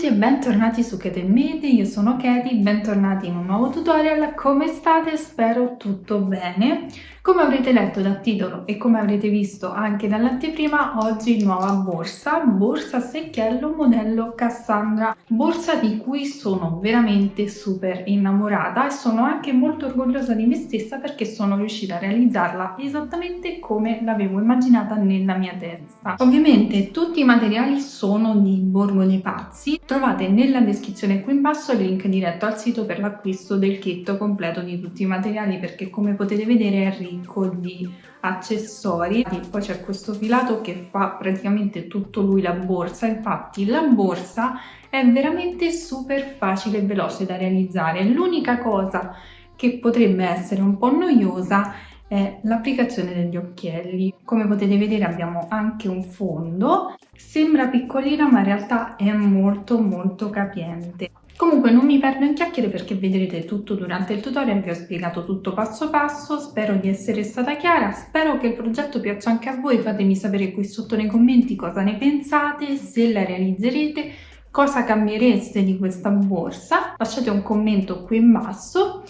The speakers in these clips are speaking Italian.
e bentornati su Kate Made, io sono Katie, bentornati in un nuovo tutorial. Come state? Spero tutto bene. Come avrete letto dal titolo e come avrete visto anche dall'anteprima, oggi nuova borsa secchiello modello Cassandra, borsa di cui sono veramente super innamorata e sono anche molto orgogliosa di me stessa perché sono riuscita a realizzarla esattamente come l'avevo immaginata nella mia testa. Ovviamente tutti i materiali sono di Borgo dei Pazzi. Trovate nella descrizione qui in basso il link diretto al sito per l'acquisto del kit completo di tutti i materiali, perché come potete vedere è ricco di accessori. Poi c'è questo filato che fa praticamente tutto lui la borsa. Infatti la borsa è veramente super facile e veloce da realizzare. L'unica cosa che potrebbe essere un po' noiosa è l'applicazione degli occhielli. Come potete vedere abbiamo anche un fondo, sembra piccolina ma in realtà è molto capiente. Comunque non mi perdo in chiacchiere perché vedrete tutto durante il tutorial, vi ho spiegato tutto passo passo, spero di essere stata chiara, spero che il progetto piaccia anche a voi, fatemi sapere qui sotto nei commenti cosa ne pensate, se la realizzerete, cosa cambiereste di questa borsa, lasciate un commento qui in basso.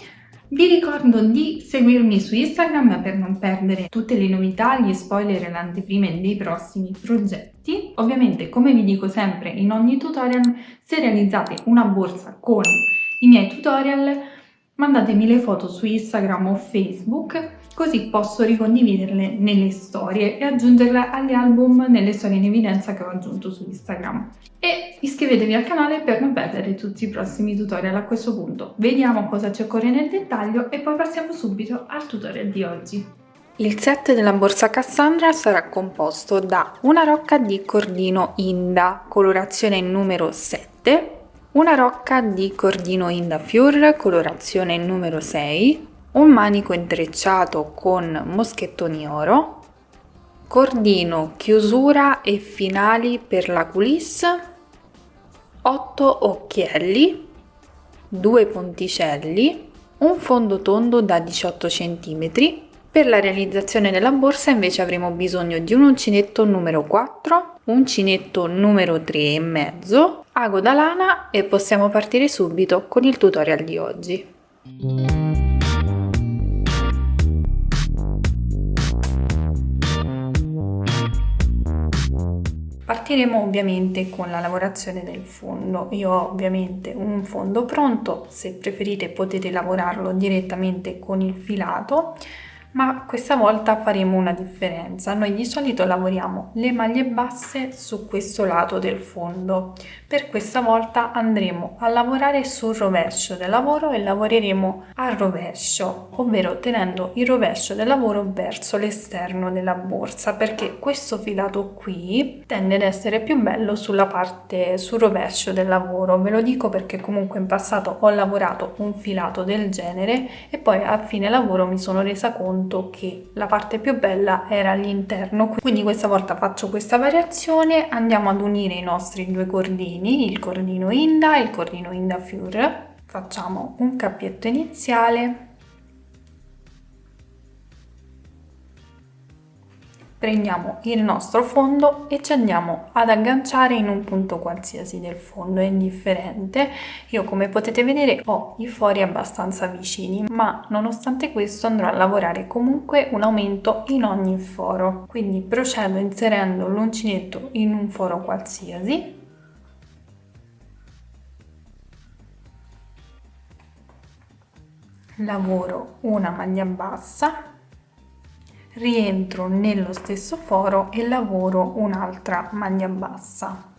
Vi ricordo di seguirmi su Instagram per non perdere tutte le novità, gli spoiler e le anteprime dei prossimi progetti. Ovviamente, come vi dico sempre in ogni tutorial, se realizzate una borsa con i miei tutorial, mandatemi le foto su Instagram o Facebook, così posso ricondividerle nelle storie e aggiungerle agli album nelle storie in evidenza che ho aggiunto su Instagram. E iscrivetevi al canale per non perdere tutti i prossimi tutorial. A questo punto vediamo cosa ci occorre nel dettaglio e poi passiamo subito al tutorial di oggi. Il set della borsa Cassandra sarà composto da una rocca di cordino Inda, colorazione numero 7, una rocca di cordino Inda Fur, colorazione numero 6, un manico intrecciato con moschettoni oro, cordino, chiusura e finali per la coulisse, 8 occhielli, 2 ponticelli, un fondo tondo da 18 cm. Per la realizzazione della borsa invece avremo bisogno di un uncinetto numero 4, uncinetto numero 3,5, ago da lana e possiamo partire subito con il tutorial di oggi. Partiremo ovviamente con la lavorazione del fondo. Io ho ovviamente un fondo pronto, se preferite potete lavorarlo direttamente con il filato, ma questa volta faremo una differenza. Noi di solito lavoriamo le maglie basse su questo lato del fondo. Per questa volta andremo a lavorare sul rovescio del lavoro e lavoreremo al rovescio, ovvero tenendo il rovescio del lavoro verso l'esterno della borsa, perché questo filato qui tende ad essere più bello sul rovescio del lavoro. Ve lo dico perché comunque in passato ho lavorato un filato del genere e poi a fine lavoro mi sono resa conto che la parte più bella era all'interno, quindi questa volta faccio questa variazione. Andiamo ad unire i nostri due cordini, il cordino Inda e il cordino Inda Fur. Facciamo un cappietto iniziale, prendiamo il nostro fondo e ci andiamo ad agganciare in un punto qualsiasi del fondo, è indifferente. Io, come potete vedere, ho i fori abbastanza vicini, ma nonostante questo andrò a lavorare comunque un aumento in ogni foro, quindi procedo inserendo l'uncinetto in un foro qualsiasi, lavoro una maglia bassa, rientro nello stesso foro e lavoro un'altra maglia bassa,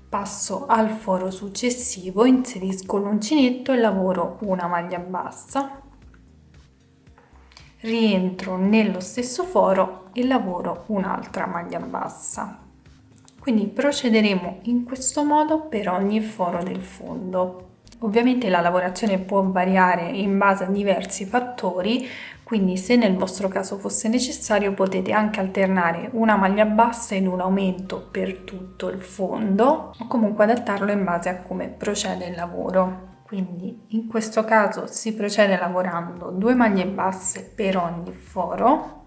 passo al foro successivo, inserisco l'uncinetto e lavoro una maglia bassa, rientro nello stesso foro e lavoro un'altra maglia bassa. Quindi procederemo in questo modo per ogni foro del fondo. Ovviamente la lavorazione può variare in base a diversi fattori, quindi se nel vostro caso fosse necessario potete anche alternare una maglia bassa ed un aumento per tutto il fondo o comunque adattarlo in base a come procede il lavoro. Quindi in questo caso si procede lavorando 2 maglie basse per ogni foro.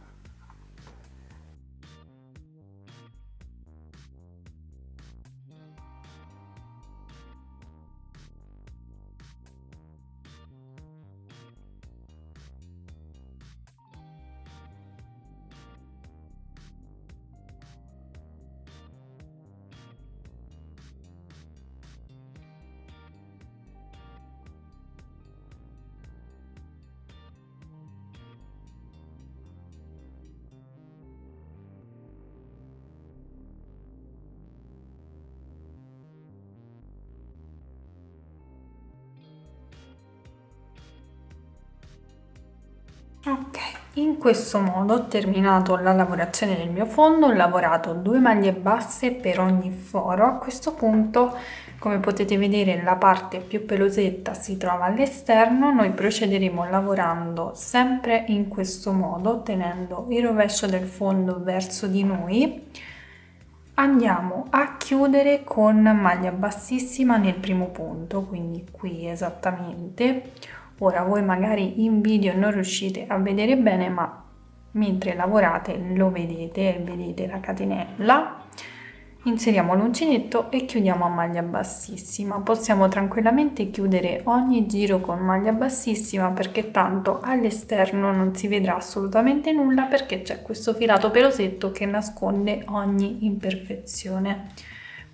Ok, in questo modo ho terminato la lavorazione del mio fondo, ho lavorato 2 maglie basse per ogni foro. A questo punto, come potete vedere, la parte più pelosetta si trova all'esterno. Noi procederemo lavorando sempre in questo modo, tenendo il rovescio del fondo verso di noi. Andiamo a chiudere con maglia bassissima nel primo punto, quindi qui esattamente. Ora voi magari in video non riuscite a vedere bene, ma mentre lavorate lo vedete, vedete la catenella. Inseriamo l'uncinetto e chiudiamo a maglia bassissima. Possiamo tranquillamente chiudere ogni giro con maglia bassissima, perché tanto all'esterno non si vedrà assolutamente nulla, perché c'è questo filato pelosetto che nasconde ogni imperfezione.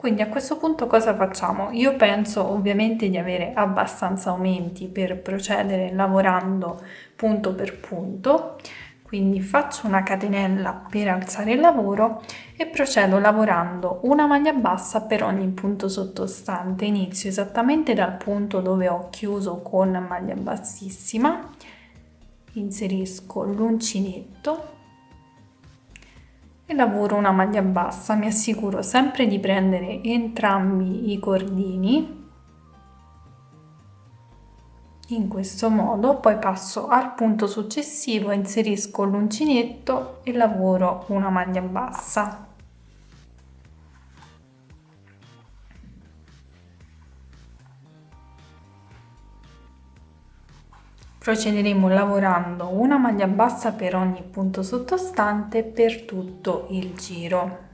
Quindi a questo punto cosa facciamo? Io penso ovviamente di avere abbastanza aumenti per procedere lavorando punto per punto, quindi faccio una catenella per alzare il lavoro e procedo lavorando una maglia bassa per ogni punto sottostante. Inizio esattamente dal punto dove ho chiuso con maglia bassissima, inserisco l'uncinetto e lavoro una maglia bassa. Mi assicuro sempre di prendere entrambi i cordini in questo modo, poi passo al punto successivo, inserisco l'uncinetto e lavoro una maglia bassa. Procederemo lavorando una maglia bassa per ogni punto sottostante per tutto il giro.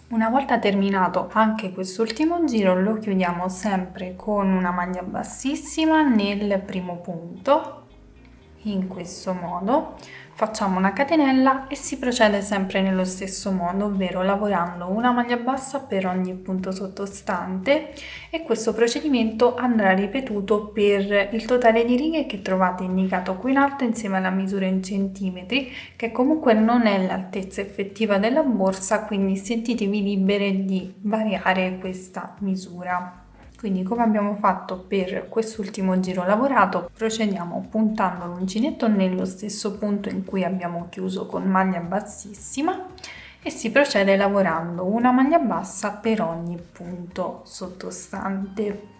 Una volta terminato anche quest'ultimo giro lo chiudiamo sempre con una maglia bassissima nel primo punto, in questo modo. Facciamo una catenella e si procede sempre nello stesso modo, ovvero lavorando una maglia bassa per ogni punto sottostante, e questo procedimento andrà ripetuto per il totale di righe che trovate indicato qui in alto insieme alla misura in centimetri, che comunque non è l'altezza effettiva della borsa, quindi sentitevi libere di variare questa misura. Quindi, come abbiamo fatto per quest'ultimo giro lavorato, procediamo puntando l'uncinetto nello stesso punto in cui abbiamo chiuso con maglia bassissima e si procede lavorando una maglia bassa per ogni punto sottostante.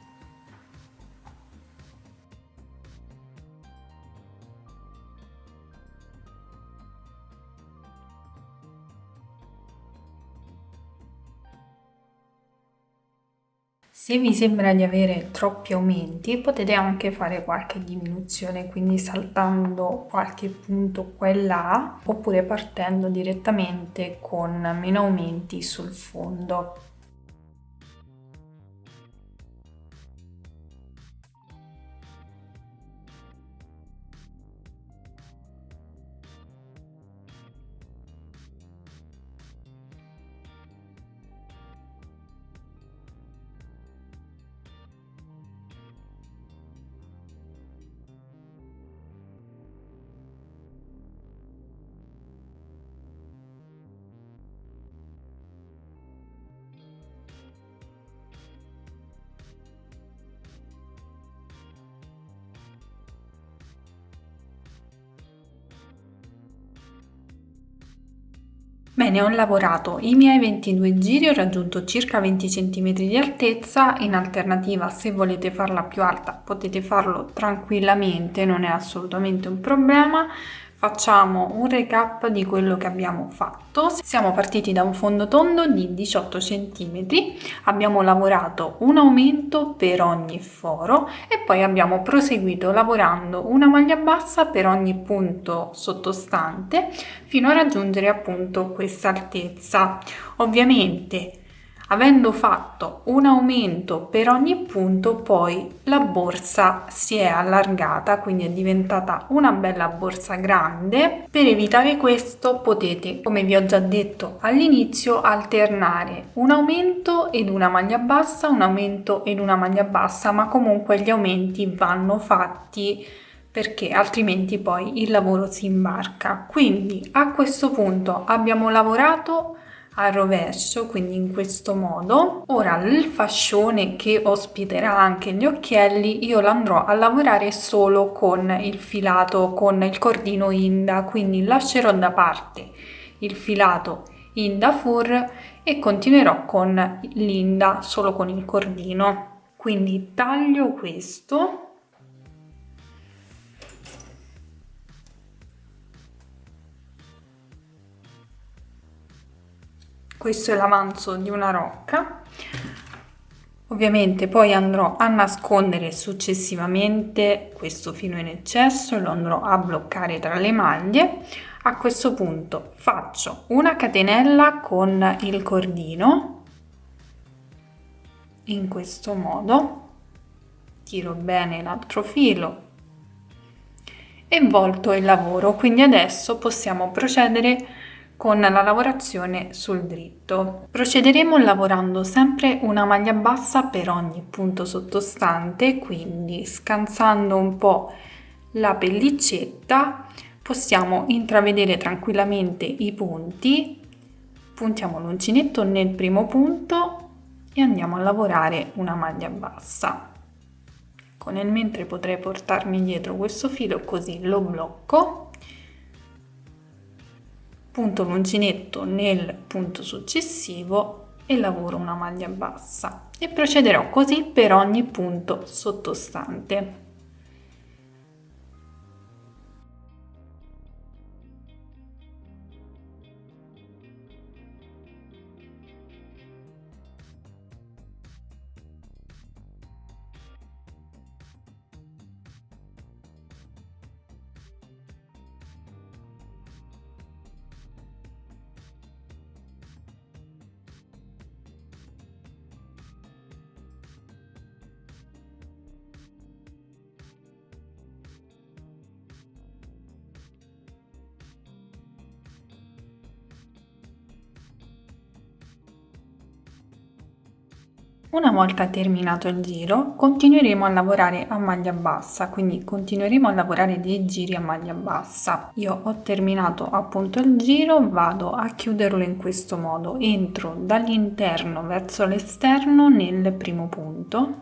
Se vi sembra di avere troppi aumenti, potete anche fare qualche diminuzione, quindi saltando qualche punto qua e là, oppure partendo direttamente con meno aumenti sul fondo. Bene, ho lavorato i miei 22 giri, ho raggiunto circa 20 cm di altezza. In alternativa, se volete farla più alta, potete farlo tranquillamente, non è assolutamente un problema. Facciamo un recap di quello che abbiamo fatto. Siamo partiti da un fondotondo di 18 cm, abbiamo lavorato un aumento per ogni foro e poi abbiamo proseguito lavorando una maglia bassa per ogni punto sottostante fino a raggiungere appunto questa altezza. Ovviamente, avendo fatto un aumento per ogni punto, poi la borsa si è allargata, quindi è diventata una bella borsa grande. Per evitare questo potete, come vi ho già detto all'inizio, alternare un aumento ed una maglia bassa, un aumento ed una maglia bassa, ma comunque gli aumenti vanno fatti perché altrimenti poi il lavoro si imbarca. Quindi a questo punto abbiamo lavorato al rovescio, quindi in questo modo. Ora il fascione che ospiterà anche gli occhielli io lo andrò a lavorare solo con il filato, con il cordino Inda, quindi lascerò da parte il filato Inda Fur e continuerò con l'Inda solo con il cordino. Quindi taglio questo. Questo è l'avanzo di una rocca. Ovviamente poi andrò a nascondere successivamente questo filo in eccesso e lo andrò a bloccare tra le maglie. A questo punto faccio una catenella con il cordino in questo modo, tiro bene l'altro filo e volto il lavoro. Quindi adesso possiamo procedere con la lavorazione sul dritto. Procederemo lavorando sempre una maglia bassa per ogni punto sottostante, quindi scansando un po' la pellicetta possiamo intravedere tranquillamente i punti, puntiamo l'uncinetto nel primo punto e andiamo a lavorare una maglia bassa. Nel mentre potrei portarmi dietro questo filo, così lo blocco, punto l'uncinetto nel punto successivo e lavoro una maglia bassa e procederò così per ogni punto sottostante. Una volta terminato il giro, continueremo a lavorare a maglia bassa, quindi continueremo a lavorare dei giri a maglia bassa. Io ho terminato appunto il giro, vado a chiuderlo in questo modo, entro dall'interno verso l'esterno nel primo punto.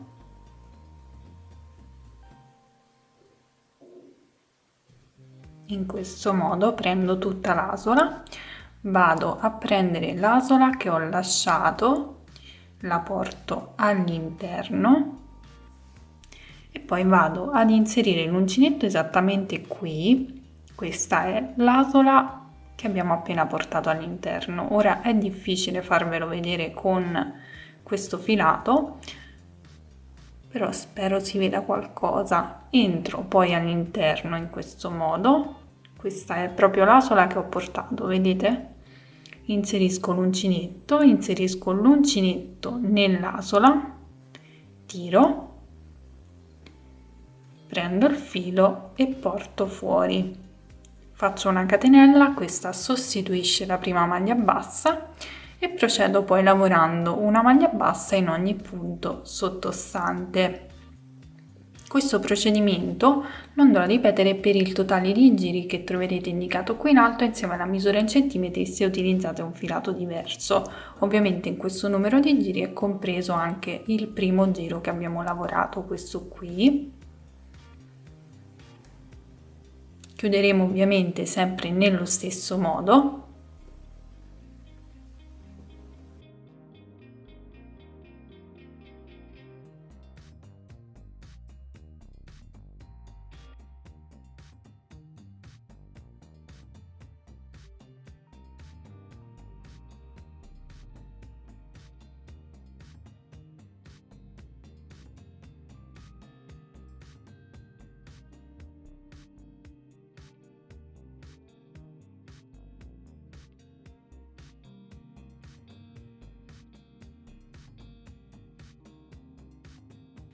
In questo modo prendo tutta l'asola, vado a prendere l'asola che ho lasciato, la porto all'interno e poi vado ad inserire l'uncinetto esattamente qui. Questa è l'asola che abbiamo appena portato all'interno. Ora è difficile farvelo vedere con questo filato, però spero si veda qualcosa. Entro poi all'interno in questo modo. Questa è proprio l'asola che ho portato, vedete? Inserisco l'uncinetto nell'asola, tiro, prendo il filo e porto fuori. Faccio una catenella, questa sostituisce la prima maglia bassa e procedo poi lavorando una maglia bassa in ogni punto sottostante. Questo procedimento lo andrò a ripetere per il totale di giri che troverete indicato qui in alto insieme alla misura in centimetri se utilizzate un filato diverso. Ovviamente in questo numero di giri è compreso anche il primo giro che abbiamo lavorato, questo qui. Chiuderemo ovviamente sempre nello stesso modo.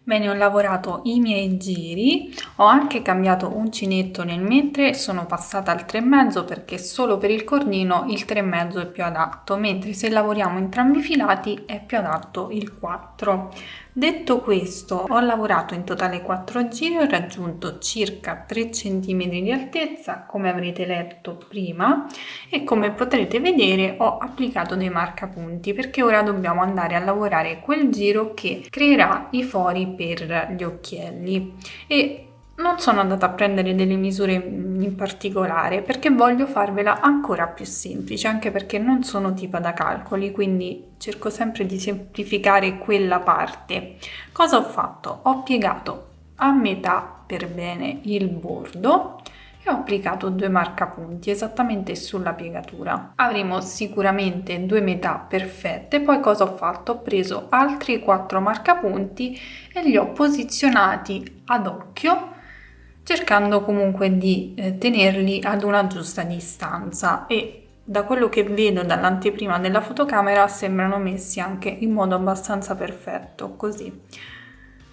Bene, ho lavorato i miei giri, ho anche cambiato uncinetto nel mentre, sono passata al 3,5 perché solo per il cornino il 3,5 è più adatto, mentre se lavoriamo entrambi i filati è più adatto il 4. Detto questo, ho lavorato in totale 4 giri, ho raggiunto circa 3 cm di altezza, come avrete letto prima, e come potrete vedere ho applicato dei marcapunti perché ora dobbiamo andare a lavorare quel giro che creerà i fori per gli occhielli. E non sono andata a prendere delle misure in particolare perché voglio farvela ancora più semplice, anche perché non sono tipa da calcoli, quindi cerco sempre di semplificare quella parte. Cosa ho fatto? Ho piegato a metà per bene il bordo e ho applicato 2 marcapunti esattamente sulla piegatura. Avremo sicuramente 2 metà perfette. Poi cosa ho fatto? Ho preso altri 4 marcapunti e li ho posizionati ad occhio, cercando comunque di tenerli ad una giusta distanza, e da quello che vedo dall'anteprima della fotocamera sembrano messi anche in modo abbastanza perfetto, così.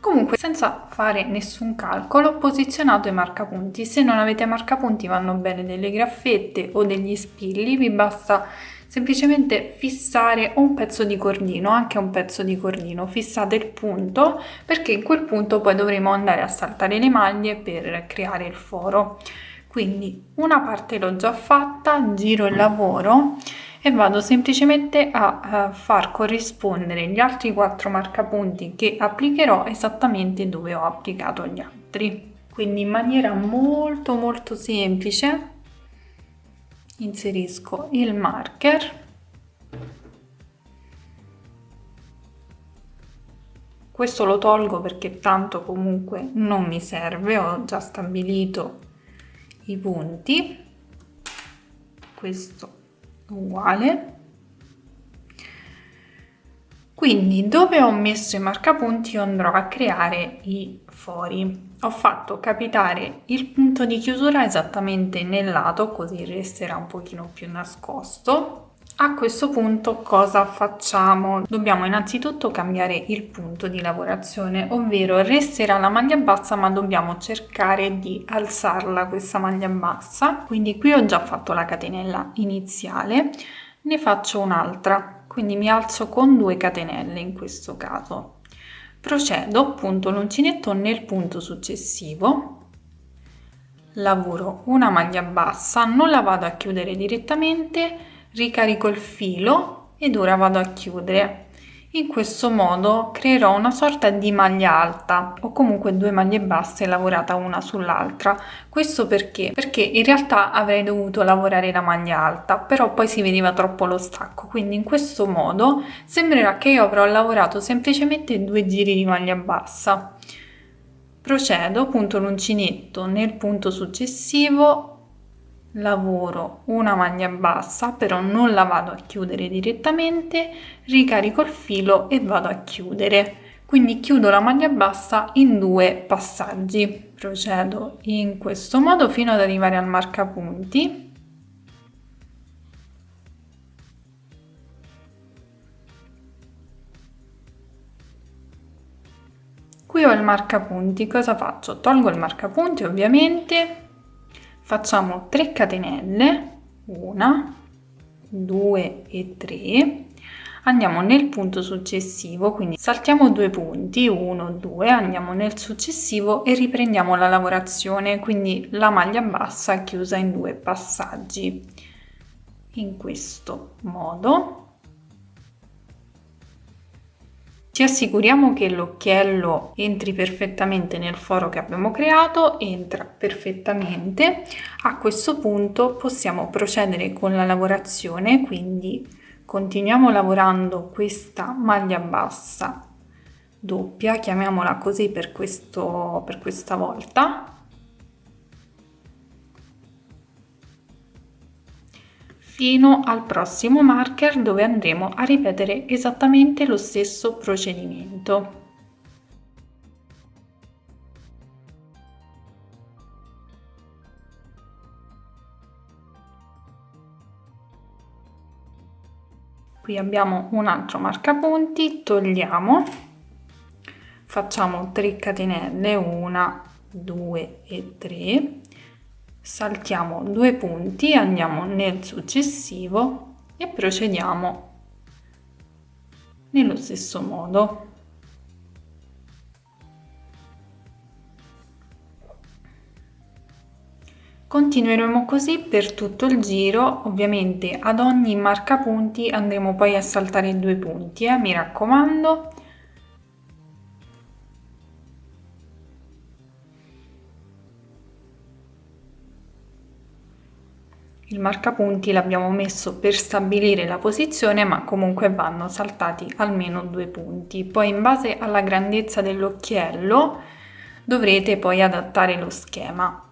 Comunque, senza fare nessun calcolo, ho posizionato i marcapunti. Se non avete marcapunti vanno bene delle graffette o degli spilli, vi basta semplicemente fissare un pezzo di cordino, anche un pezzo di cordino, fissate il punto perché in quel punto poi dovremo andare a saltare le maglie per creare il foro. Quindi una parte l'ho già fatta, giro il lavoro e vado semplicemente a far corrispondere gli altri 4 marcapunti che applicherò esattamente dove ho applicato gli altri. Quindi in maniera molto semplice inserisco il marker, questo lo tolgo perché tanto comunque non mi serve, ho già stabilito i punti, questo uguale. Quindi dove ho messo i marcapunti andrò a creare i fori. Ho fatto capitare il punto di chiusura esattamente nel lato, così resterà un pochino più nascosto. A questo punto cosa facciamo? Dobbiamo innanzitutto cambiare il punto di lavorazione, ovvero resterà la maglia bassa ma dobbiamo cercare di alzarla questa maglia bassa. Quindi qui ho già fatto la catenella iniziale, ne faccio un'altra, quindi mi alzo con 2 catenelle in questo caso. Procedo, punto l'uncinetto nel punto successivo, lavoro una maglia bassa, non la vado a chiudere direttamente, ricarico il filo ed ora vado a chiudere. In questo modo creerò una sorta di maglia alta o comunque 2 maglie basse lavorata una sull'altra. Questo perché? Perché in realtà avrei dovuto lavorare la maglia alta, però poi si vedeva troppo lo stacco, quindi in questo modo sembrerà che io avrò lavorato semplicemente 2 giri di maglia bassa. Procedo, punto l'uncinetto nel punto successivo, lavoro una maglia bassa, però non la vado a chiudere direttamente, ricarico il filo e vado a chiudere. Quindi chiudo la maglia bassa in 2 passaggi. Procedo in questo modo fino ad arrivare al marcapunti. Qui ho il marcapunti, cosa faccio? Tolgo il marcapunti ovviamente, facciamo 3 catenelle, 1, 2 e 3, andiamo nel punto successivo, quindi saltiamo 2 punti, 1, 2, andiamo nel successivo e riprendiamo la lavorazione, quindi la maglia bassa chiusa in 2 passaggi, in questo modo. Ci assicuriamo che l'occhiello entri perfettamente nel foro che abbiamo creato, entra perfettamente. A questo punto possiamo procedere con la lavorazione, quindi continuiamo lavorando questa maglia bassa doppia, chiamiamola così per questa volta. Fino al prossimo marker dove andremo a ripetere esattamente lo stesso procedimento. Qui abbiamo un altro marcapunti, togliamo, facciamo 3 catenelle, 1, 2 e 3, saltiamo 2 punti, andiamo nel successivo e procediamo nello stesso modo. Continueremo così per tutto il giro, ovviamente ad ogni marcapunti andremo poi a saltare 2 punti, mi raccomando. Il marcapunti l'abbiamo messo per stabilire la posizione, ma comunque vanno saltati almeno 2 punti. Poi in base alla grandezza dell'occhiello dovrete poi adattare lo schema.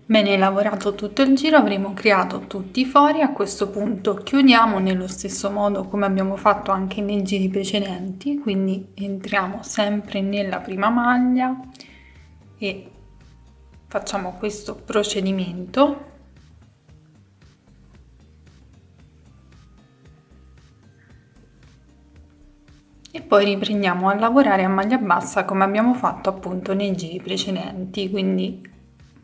Bene, lavorato tutto il giro, avremo creato tutti i fori. A questo punto chiudiamo nello stesso modo come abbiamo fatto anche nei giri precedenti, quindi entriamo sempre nella prima maglia e facciamo questo procedimento. E poi riprendiamo a lavorare a maglia bassa come abbiamo fatto appunto nei giri precedenti, quindi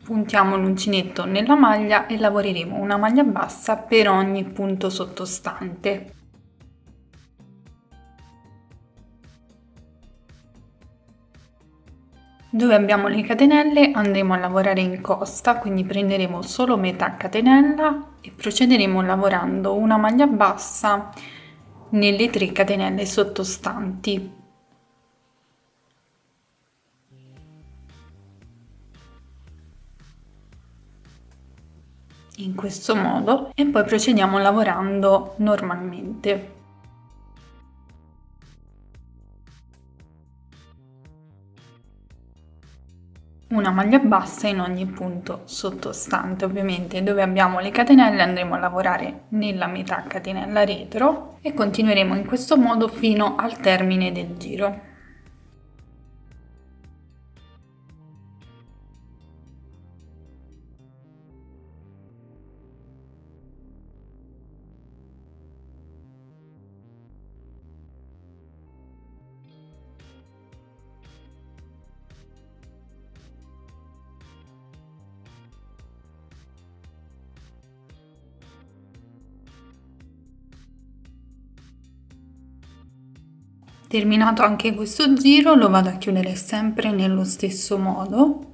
puntiamo l'uncinetto nella maglia e lavoreremo una maglia bassa per ogni punto sottostante. Dove abbiamo le catenelle andremo a lavorare in costa, quindi prenderemo solo metà catenella e procederemo lavorando una maglia bassa nelle 3 catenelle sottostanti. In questo modo e poi procediamo lavorando normalmente. Una maglia bassa in ogni punto sottostante. Ovviamente dove abbiamo le catenelle andremo a lavorare nella metà catenella retro e continueremo in questo modo fino al termine del giro. Terminato anche questo giro lo vado a chiudere sempre nello stesso modo.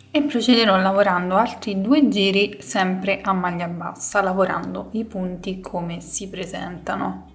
E procederò lavorando altri 2 giri sempre a maglia bassa, lavorando i punti come si presentano.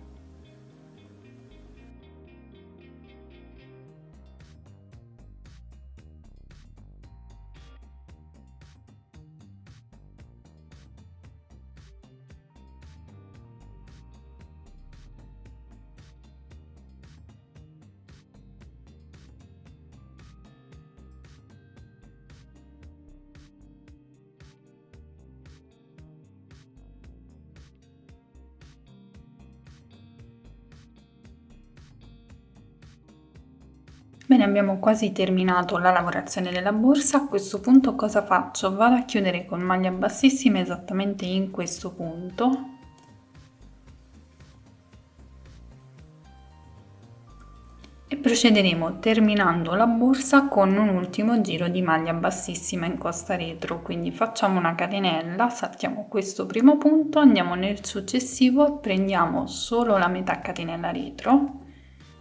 Bene, abbiamo quasi terminato la lavorazione della borsa. A questo punto cosa faccio? Vado a chiudere con maglia bassissima esattamente in questo punto e procederemo terminando la borsa con un ultimo giro di maglia bassissima in costa retro. Quindi facciamo una catenella, saltiamo questo primo punto, andiamo nel successivo, prendiamo solo la metà catenella retro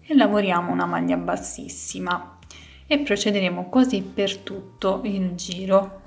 e lavoriamo una maglia bassissima e procederemo così per tutto il giro.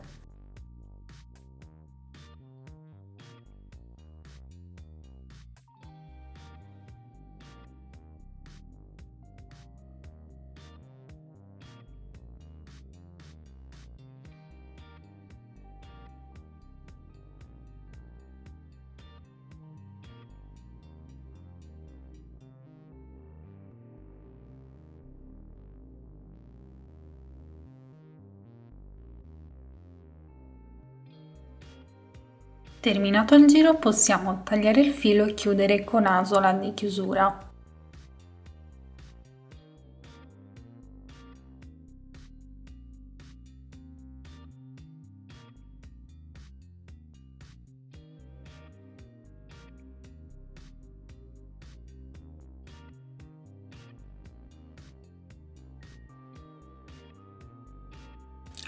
Terminato il giro possiamo tagliare il filo e chiudere con asola di chiusura.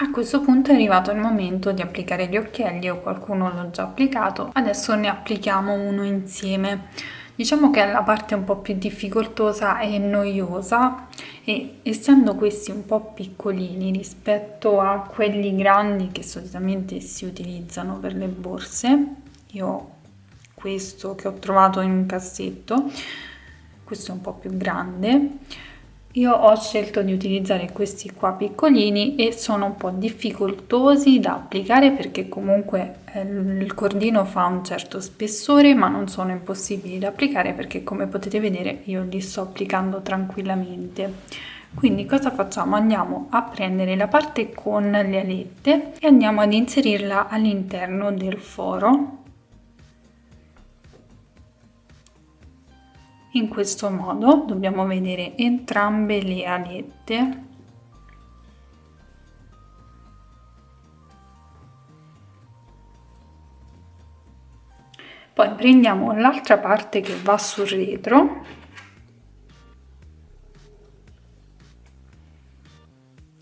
A questo punto è arrivato il momento di applicare gli occhielli, o qualcuno l'ho già applicato, adesso ne applichiamo uno insieme. Diciamo che è la parte un po' più difficoltosa e noiosa, e essendo questi un po' piccolini rispetto a quelli grandi che solitamente si utilizzano per le borse, io ho questo che ho trovato in un cassetto, questo è un po' più grande. Io ho scelto di utilizzare questi qua piccolini e sono un po' difficoltosi da applicare perché comunque il cordino fa un certo spessore, ma non sono impossibili da applicare perché, come potete vedere, io li sto applicando tranquillamente. Quindi cosa facciamo? Andiamo a prendere la parte con le alette e andiamo ad inserirla all'interno del foro. In questo modo dobbiamo vedere entrambe le alette. Poi prendiamo l'altra parte che va sul retro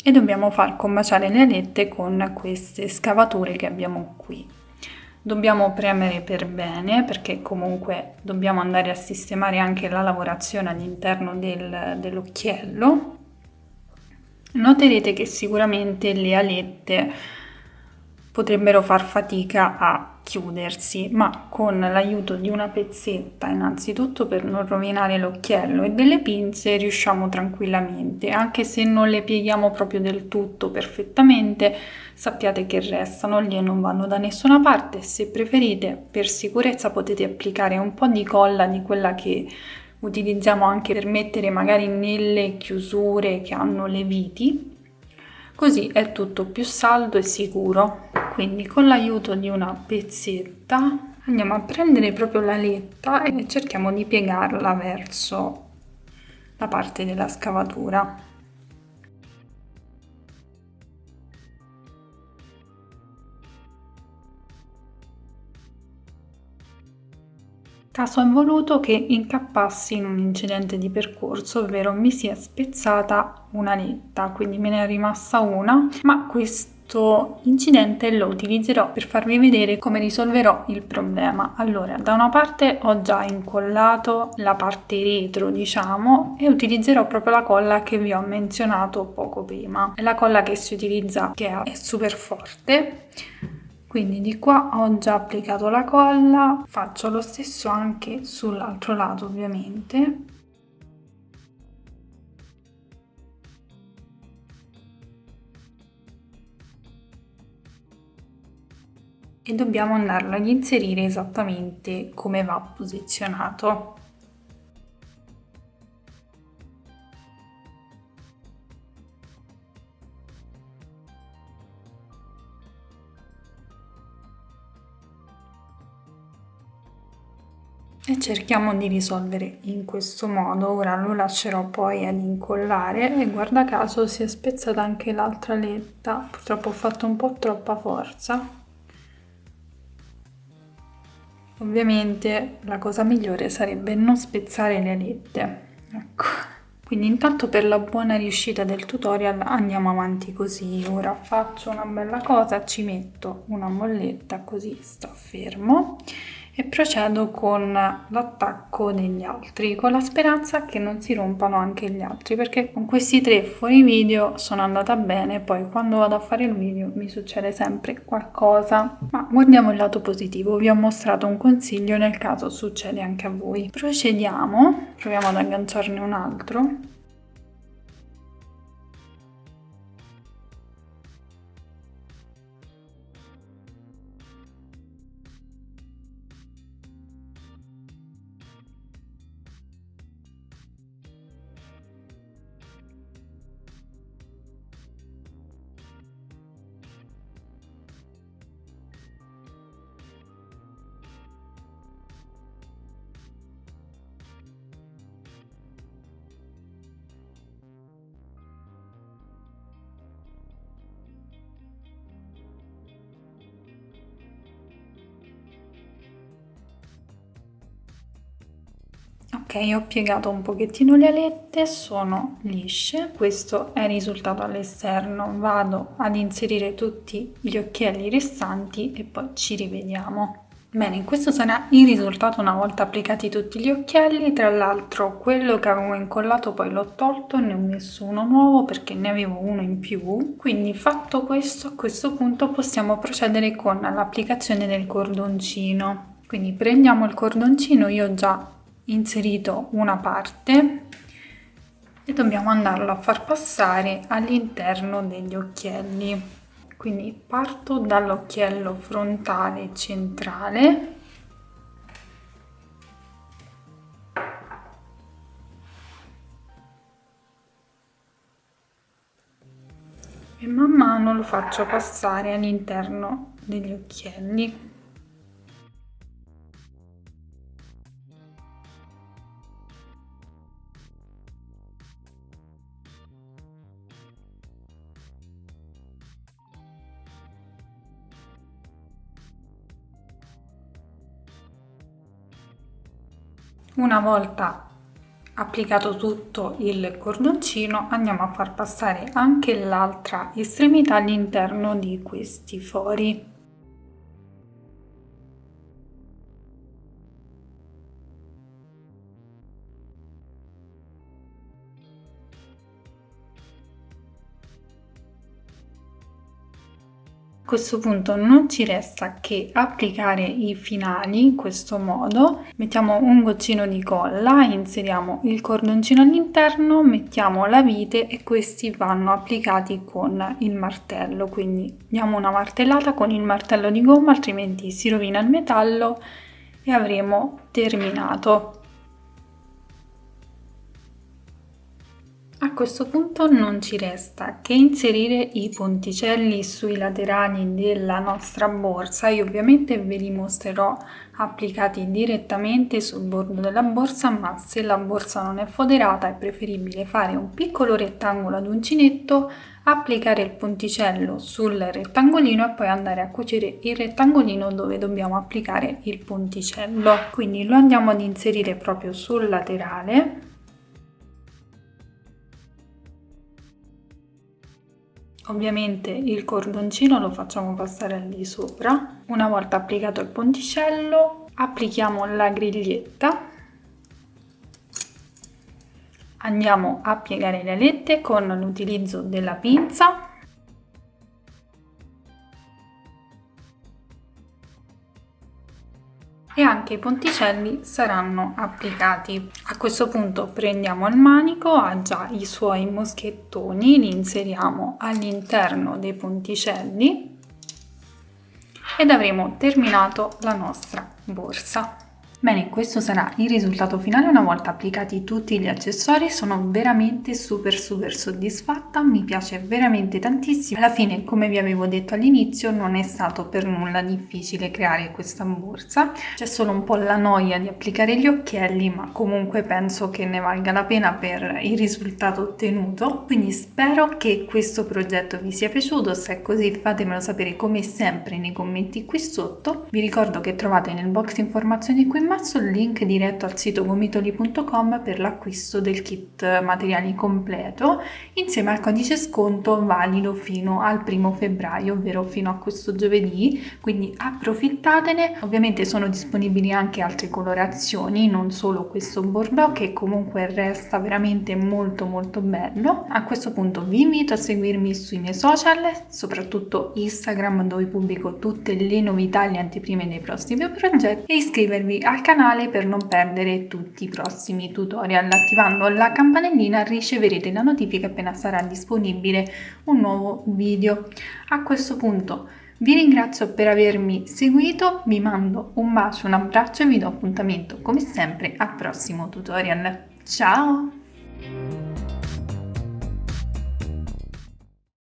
e dobbiamo far combaciare le alette con queste scavature che abbiamo qui. Dobbiamo premere per bene perché comunque dobbiamo andare a sistemare anche la lavorazione all'interno dell'occhiello. Noterete che sicuramente le alette potrebbero far fatica a chiudersi, ma con l'aiuto di una pezzetta, innanzitutto per non rovinare l'occhiello, e delle pinze riusciamo tranquillamente. Anche se non le pieghiamo proprio del tutto perfettamente, sappiate che restano lì e non vanno da nessuna parte. Se preferite, per sicurezza potete applicare un po' di colla, di quella che utilizziamo anche per mettere magari nelle chiusure che hanno le viti, così è tutto più saldo e sicuro. Quindi con l'aiuto di una pezzetta andiamo a prendere proprio la letta e cerchiamo di piegarla verso la parte della scavatura. Caso è voluto che incappassi in un incidente di percorso, ovvero mi si è spezzata una letta, quindi me ne è rimasta una, ma questo incidente lo utilizzerò per farvi vedere come risolverò il problema. Allora, da una parte ho già incollato la parte retro, diciamo, e utilizzerò proprio la colla che vi ho menzionato poco prima. È la colla che si utilizza, che è super forte. Quindi di qua ho già applicato la colla, faccio lo stesso anche sull'altro lato ovviamente. E dobbiamo andarlo ad inserire esattamente come va posizionato. E cerchiamo di risolvere in questo modo. Ora lo lascerò poi ad incollare e guarda caso si è spezzata anche l'altra letta, purtroppo ho fatto un po' troppa forza. Ovviamente la cosa migliore sarebbe non spezzare le alette, ecco. Quindi intanto, per la buona riuscita del tutorial, andiamo avanti così. Ora faccio una bella cosa, ci metto una molletta così sta fermo e procedo con l'attacco degli altri, con la speranza che non si rompano anche gli altri, perché con questi 3 fuori video sono andata bene, poi quando vado a fare il video mi succede sempre qualcosa. Ma guardiamo il lato positivo, vi ho mostrato un consiglio nel caso succede anche a voi. Procediamo, proviamo ad agganciarne un altro. Ok, ho piegato un pochettino le alette, sono lisce, questo è il risultato all'esterno. Vado ad inserire tutti gli occhielli restanti e poi ci rivediamo. Bene, questo sarà il risultato una volta applicati tutti gli occhielli. Tra l'altro quello che avevo incollato poi l'ho tolto, ne ho messo uno nuovo perché ne avevo uno in più. Quindi fatto questo, a questo punto possiamo procedere con l'applicazione del cordoncino. Quindi prendiamo il cordoncino, io ho già inserito una parte e dobbiamo andarlo a far passare all'interno degli occhielli. Quindi parto dall'occhiello frontale centrale e man mano lo faccio passare all'interno degli occhielli. Una volta applicato tutto il cordoncino, andiamo a far passare anche l'altra estremità all'interno di questi fori. A questo punto non ci resta che applicare i finali in questo modo. Mettiamo un goccino di colla, inseriamo il cordoncino all'interno, mettiamo la vite e questi vanno applicati con il martello, quindi diamo una martellata con il martello di gomma, altrimenti si rovina il metallo e avremo terminato. A questo punto non ci resta che inserire i ponticelli sui laterali della nostra borsa. Io ovviamente ve li mostrerò applicati direttamente sul bordo della borsa, ma se la borsa non è foderata è preferibile fare un piccolo rettangolo ad uncinetto, applicare il ponticello sul rettangolino e poi andare a cucire il rettangolino dove dobbiamo applicare il ponticello. Quindi lo andiamo ad inserire proprio sul laterale. Ovviamente il cordoncino lo facciamo passare al di sopra. Una volta applicato il ponticello, applichiamo la griglietta. Andiamo a piegare le alette con l'utilizzo della pinza. E anche i ponticelli saranno applicati. A questo punto prendiamo il manico, ha già i suoi moschettoni, li inseriamo all'interno dei ponticelli ed avremo terminato la nostra borsa. Bene, questo sarà il risultato finale una volta applicati tutti gli accessori. Sono veramente super soddisfatta, mi piace veramente tantissimo. Alla fine, come vi avevo detto all'inizio, non è stato per nulla difficile creare questa borsa. C'è solo un po' la noia di applicare gli occhielli, ma comunque penso che ne valga la pena per il risultato ottenuto. Quindi spero che questo progetto vi sia piaciuto. Se è così, fatemelo sapere come sempre nei commenti qui sotto. Vi ricordo che trovate nel box informazioni qui in basso il link diretto al sito gomitoli.com per l'acquisto del kit materiali completo insieme al codice sconto valido fino al 1 febbraio, ovvero fino a questo giovedì, quindi approfittatene. Ovviamente sono disponibili anche altre colorazioni, non solo questo bordeaux che comunque resta veramente molto bello. A questo punto vi invito a seguirmi sui miei social, soprattutto Instagram, dove pubblico tutte le novità e le anteprime dei prossimi progetti, e iscrivervi al canale per non perdere tutti i prossimi tutorial. Attivando la campanellina riceverete la notifica appena sarà disponibile un nuovo video. A questo punto vi ringrazio per avermi seguito, vi mando un bacio, un abbraccio e vi do appuntamento come sempre al prossimo tutorial. Ciao!